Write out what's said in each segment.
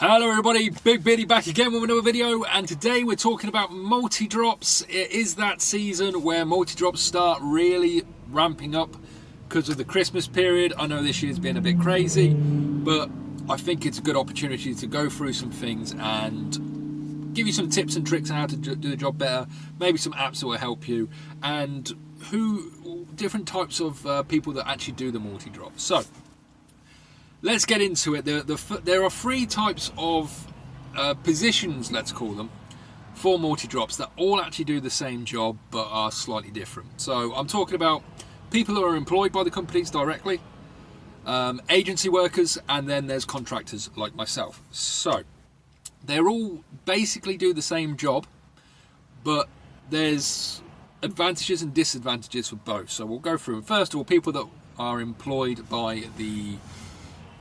Hello everybody, Big Biddy back again with another video, and today we're talking about multi-drops. It is that season where multi-drops start really ramping up because of the Christmas period. I know this year's been a bit crazy, but I think it's a good opportunity to go through some things and give you some tips and tricks on how to do the job better, maybe some apps that will help you, and different types of people that actually do the multi-drops. So let's get into it. There are three types of positions, let's call them, for multi-drops that all actually do the same job but are slightly different. So I'm talking about people who are employed by the companies directly, agency workers, and then there's contractors like myself. So they're all basically do the same job, but there's advantages and disadvantages for both. So we'll go through them. First of all, people that are employed by the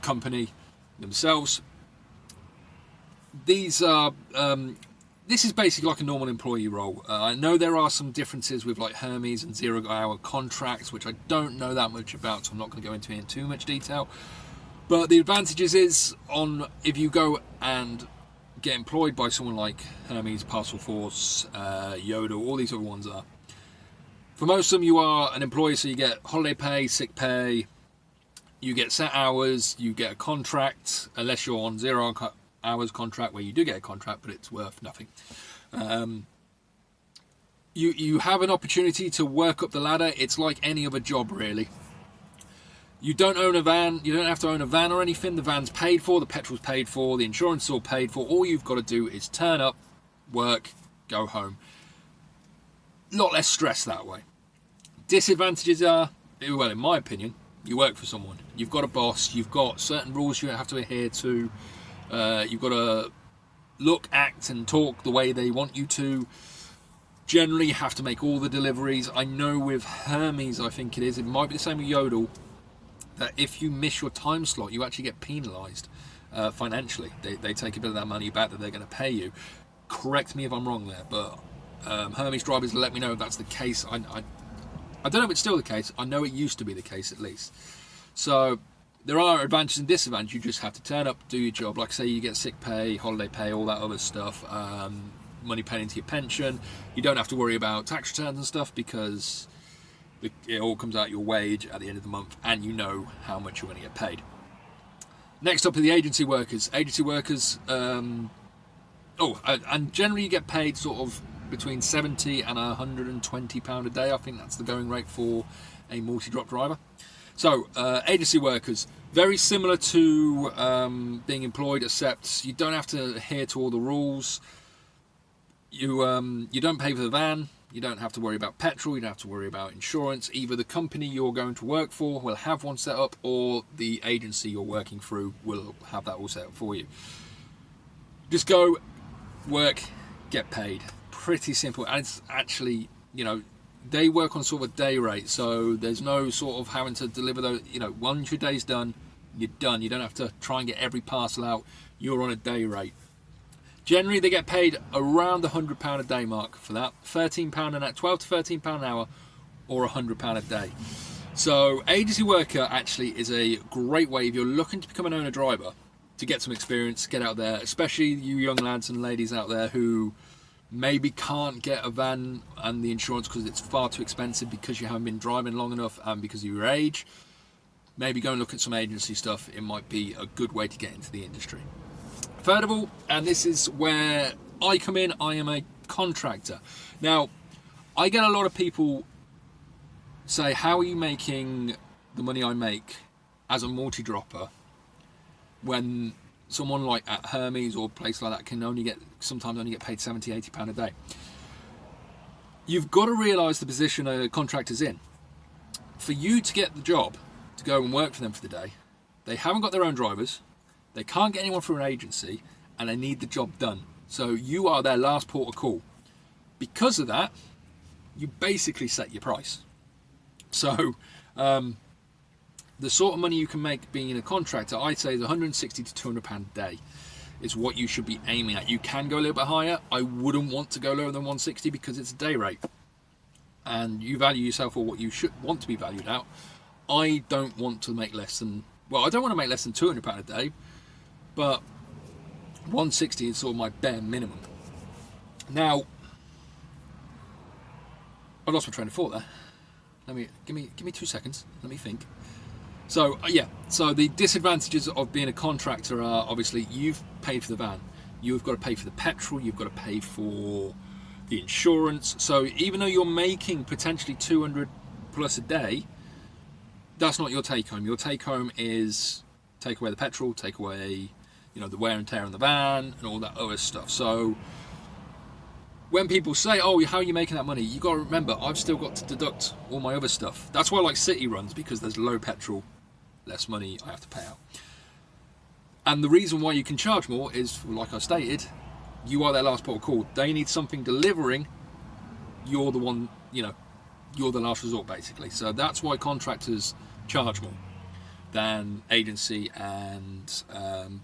company themselves. These are this is basically like a normal employee role. I know there are some differences with like Hermes and 0-hour contracts, which I don't know that much about, so I'm not going to go into it in too much detail. But the advantages is on if you go and get employed by someone like Hermes, Parcel Force, Yodel, all these other ones are. For most of them, you are an employee, so you get holiday pay, sick pay. You get set hours, you get a contract, unless you're on 0 hours contract, where you do get a contract, but it's worth nothing. You have an opportunity to work up the ladder. It's like any other job, really. You don't own a van. You don't have to own a van or anything. The van's paid for, the petrol's paid for, the insurance is all paid for. All you've got to do is turn up, work, go home. A lot less stress that way. Disadvantages are, well, in my opinion, you work for someone. You've got a boss. You've got certain rules you have to adhere to. You've got to look, act, and talk the way they want you to. Generally, you have to make all the deliveries. I know with Hermes, I think it might be the same with Yodel, that if you miss your time slot, you actually get penalised financially. They take a bit of that money back that they're going to pay you. Correct me if I'm wrong there, but Hermes drivers let me know if that's the case. I don't know if it's still the case. I know it used to be the case at least. So there are advantages and disadvantages. You just have to turn up, do your job. Like say you get sick pay, holiday pay, all that other stuff, money paid into your pension. You don't have to worry about tax returns and stuff because it all comes out your wage at the end of the month, and you know how much you're going to get paid. Next up are the agency workers. Agency workers, and generally you get paid sort of between £70 and £120 a day. I think that's the going rate for a multi-drop driver. So agency workers, very similar to being employed, except you don't have to adhere to all the rules. You don't pay for the van. You don't have to worry about petrol. You don't have to worry about insurance. Either the company you're going to work for will have one set up, or the agency you're working through will have that all set up for you. Just go, work, get paid. Pretty simple. And it's actually, they work on sort of a day rate, so there's no sort of having to deliver those. Once your day's done, you're done. You don't have to try and get every parcel out. You're on a day rate. Generally, they get paid around the £100 a day mark for that. £13 an hour, 12 to £13 an hour, or £100 a day. So agency worker actually is a great way if you're looking to become an owner driver to get some experience, get out there, especially you young lads and ladies out there who maybe can't get a van and the insurance because it's far too expensive because you haven't been driving long enough and because of your age. Maybe go and look at some agency stuff. It might be a good way to get into the industry. Third of all, and this is where I come in, I am a contractor. Now, I get a lot of people say, how are you making the money I make as a multi-dropper when someone like at Hermes or a place like that can sometimes only get paid £70-80 a day? You've got to realise the position a contractor's in. For you to get the job, to go and work for them for the day, they haven't got their own drivers, they can't get anyone through an agency, and they need the job done. So you are their last port of call. Because of that, you basically set your price. So the sort of money you can make being a contractor, I'd say is £160 to £200 a day is what you should be aiming at. You can go a little bit higher. I wouldn't want to go lower than 160 because it's a day rate. And you value yourself for what you should want to be valued at. I don't want to make less than, well, I don't want to make less than £200 a day, but 160 is sort of my bare minimum. Now, I lost my train of thought there. Give me 2 seconds. Let me think. So yeah, so the disadvantages of being a contractor are obviously you've paid for the van, you've got to pay for the petrol, you've got to pay for the insurance. So even though you're making potentially 200 plus a day, that's not your take home. Your take home is take away the petrol, take away, you know, the wear and tear on the van and all that other stuff. So when people say, oh, how are you making that money? You got to remember, I've still got to deduct all my other stuff. That's why I like city runs, because there's low petrol, less money I have to pay out. And the reason why you can charge more is, like I stated, you are their last port of call. They need something delivering, you're the one, you know, you're the last resort basically. So that's why contractors charge more than agency and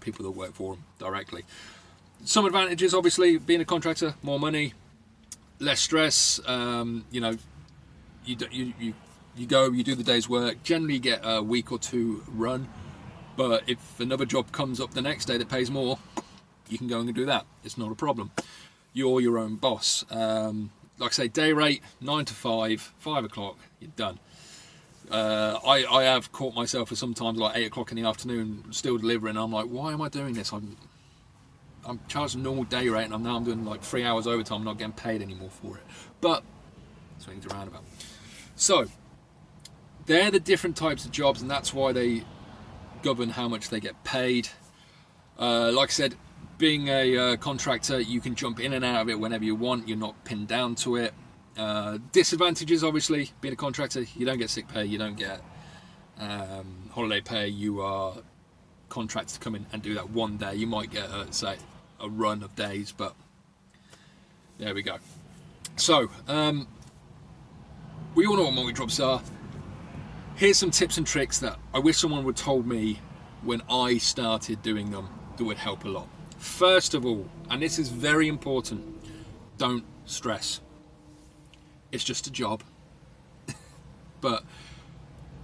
people that work for them directly. Some advantages, obviously, being a contractor: more money, less stress. You know, you go, you do the day's work. Generally, you get a week or two run. But if another job comes up the next day that pays more, you can go and do that. It's not a problem. You're your own boss. Like I say, day rate 9 to 5, 5 o'clock, you're done. I have caught myself for sometimes like 8 o'clock in the afternoon still delivering. I'm like, why am I doing this? I'm charging normal day rate, and I'm doing like 3 hours overtime. I'm not getting paid anymore for it. But swings around about. So they're the different types of jobs, and that's why they govern how much they get paid. Like I said, being a contractor, you can jump in and out of it whenever you want. You're not pinned down to it. Disadvantages, obviously, being a contractor, you don't get sick pay, you don't get holiday pay. You are contracted to come in and do that one day. You might get say a run of days, but there we go. So we all know what multi-drops are. Here's some tips and tricks that I wish someone would have told me when I started doing them that would help a lot. First of all, and this is very important, don't stress. It's just a job. But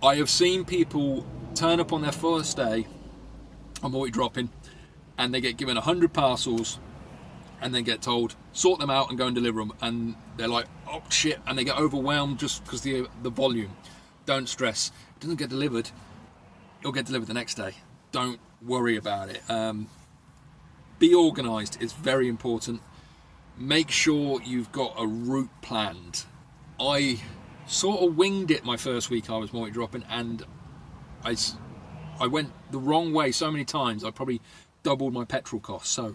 I have seen people turn up on their first day on multi-dropping, and they get given 100 parcels and then get told, sort them out and go and deliver them. And they're like, oh shit, and they get overwhelmed just because the volume. Don't stress. It doesn't get delivered. It'll get delivered the next day. Don't worry about it. Be organised. It's very important. Make sure you've got a route planned. I sort of winged it my first week I was multi-dropping, and I went the wrong way so many times. I probably doubled my petrol costs. So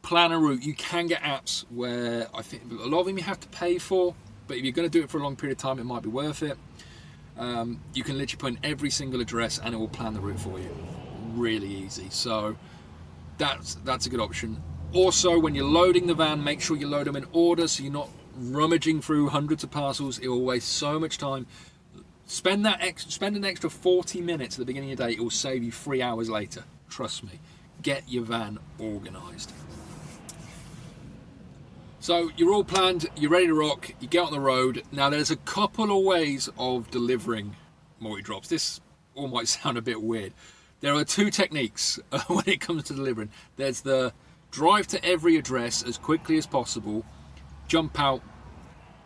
plan a route. You can get apps where I think a lot of them you have to pay for, but if you're going to do it for a long period of time, it might be worth it. You can literally put in every single address and it will plan the route for you. Really easy. So that's a good option. Also, when you're loading the van, make sure you load them in order so you're not rummaging through hundreds of parcels. It will waste so much time. Spend an extra 40 minutes at the beginning of the day. It will save you 3 hours later. Trust me. Get your van organised. So you're all planned, you're ready to rock, you get on the road. Now there's a couple of ways of delivering multi-drops. This all might sound a bit weird. There are two techniques when it comes to delivering. There's the drive to every address as quickly as possible, jump out,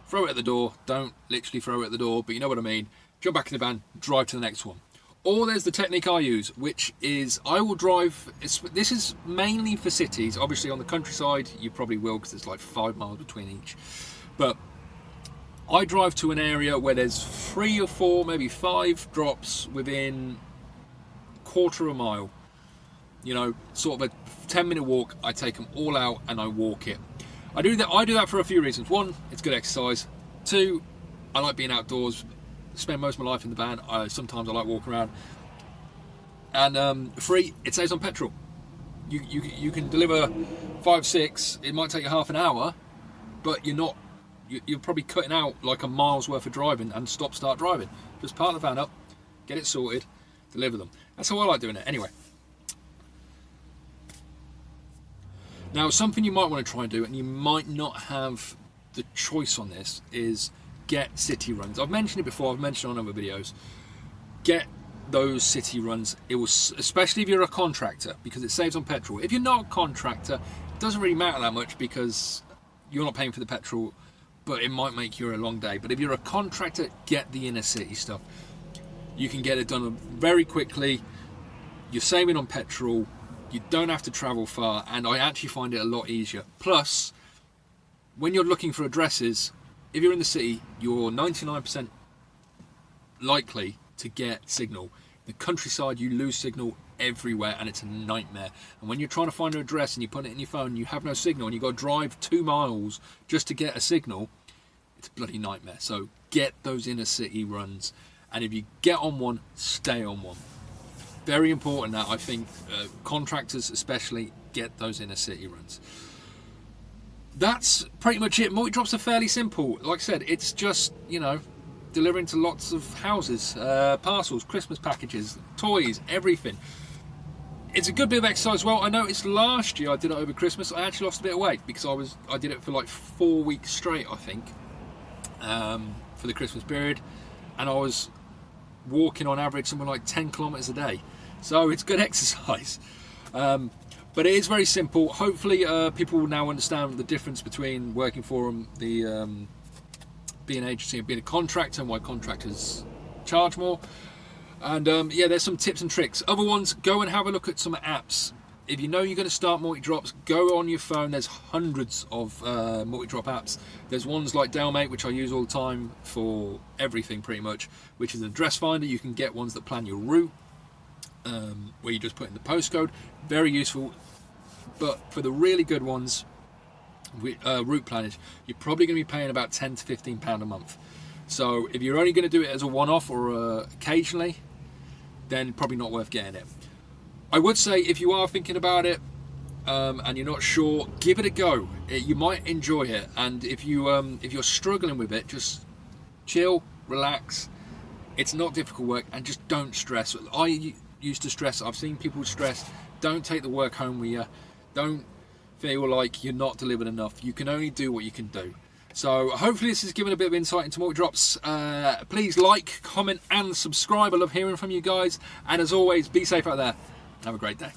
throw it at the door. Don't literally throw it at the door, but you know what I mean. Jump back in the van, drive to the next one. Or there's the technique I use, which is I will drive. This is mainly for cities. Obviously, on the countryside, you probably will because there's like 5 miles between each. But I drive to an area where there's 3 or 4, maybe 5 drops within quarter of a mile. You know, sort of a 10-minute walk. I take them all out and I walk it. I do that for a few reasons. 1, it's good exercise. 2, I like being outdoors. Spend most of my life in the van. Sometimes I like walking around. And 3, it saves on petrol. You can deliver 5, 6. It might take you half an hour, but you're probably cutting out like a mile's worth of driving and start driving. Just park the van up, get it sorted, deliver them. That's how I like doing it. Anyway. Now, something you might want to try and do, and you might not have the choice on this, is get city runs. I've mentioned it before, I've mentioned it on other videos. Get those city runs. It was, especially if you're a contractor, because it saves on petrol. If you're not a contractor, it doesn't really matter that much because you're not paying for the petrol, but it might make you a long day. But if you're a contractor, get the inner city stuff. You can get it done very quickly. You're saving on petrol. You don't have to travel far, and I actually find it a lot easier. Plus, when you're looking for addresses, if you're in the city, you're 99% likely to get signal. The countryside, you lose signal everywhere, and it's a nightmare. And when you're trying to find an address and you put it in your phone and you have no signal and you've got to drive 2 miles just to get a signal, it's a bloody nightmare. So get those inner city runs, and if you get on one, stay on one. Very important that, I think, contractors especially, get those inner city runs. That's pretty much it. Multi-drops are fairly simple. Like I said, it's just, you know, delivering to lots of houses, parcels, Christmas packages, toys, everything. It's a good bit of exercise as well. I noticed last year I did it over Christmas. I actually lost a bit of weight because I did it for like 4 weeks straight, I think, for the Christmas period, and I was walking on average something like 10 kilometers a day. So it's good exercise. But it is very simple. Hopefully people will now understand the difference between working for them, being an agency and being a contractor, and why contractors charge more. And yeah, there's some tips and tricks. Other ones, go and have a look at some apps. If you know you're going to start multi-drops, go on your phone. There's hundreds of multi-drop apps. There's ones like Delmate, which I use all the time for everything pretty much, which is an address finder. You can get ones that plan your route, where you just put in the postcode. Very useful. But for the really good ones, route planners, you're probably going to be paying about £10 to £15 a month. So if you're only going to do it as a one-off or occasionally, then probably not worth getting it. I would say if you are thinking about it and you're not sure, give it a go. You might enjoy it, and if you're struggling with it, just chill, relax. It's not difficult work, and just don't stress. I used to stress. I've seen people stress. Don't take the work home with you. Don't feel like you're not delivered enough. You can only do what you can do. So hopefully this has given a bit of insight into multi-drops. Please like, comment and subscribe. I love hearing from you guys. And as always, be safe out there. Have a great day.